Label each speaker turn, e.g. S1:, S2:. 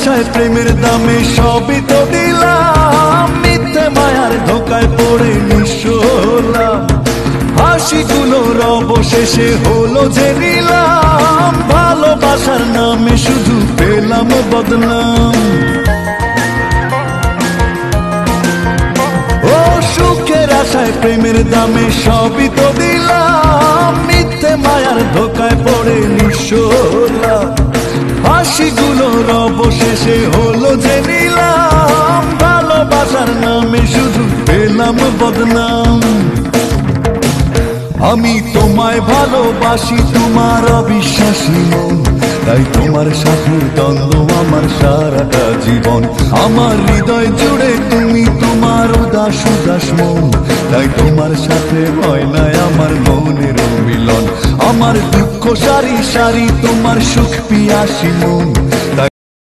S1: আশায় প্রেমের দামে সবই তো দিলাম, মিথ্যে মায়ার ধোকায় পড়ে নিঃস্ব হলাম। হাসিগুলোর অবশেষে হলো যে নিলাম, ভালোবাসার নামে শুধু পেলাম বদনাম। ও সুখের আশায় প্রেমের দামে সবই তো দিলাম, মিথ্যে মায়ার ধোকায় পড়ে নিঃস্ব হলাম। হাসিগুলোর অবশেষে হলো যে নিলাম, ভালোবাসার নামে শুধু পেলাম বদনাম। আমি তোমায় ভালোবাসি তোমার অবিশ্বাসী মন, তাই তোমার সাথে দ্বন্দ্ব আমার সারাটা জীবন। আমার হৃদয় জুড়ে তুমি তোমার উদাস উদাস মন, তাই তোমার সাথে হয় না আমার মনের মিলন। আমার দুঃখ সারি সারি তোমার সুখ পিয়াসী মন, তাই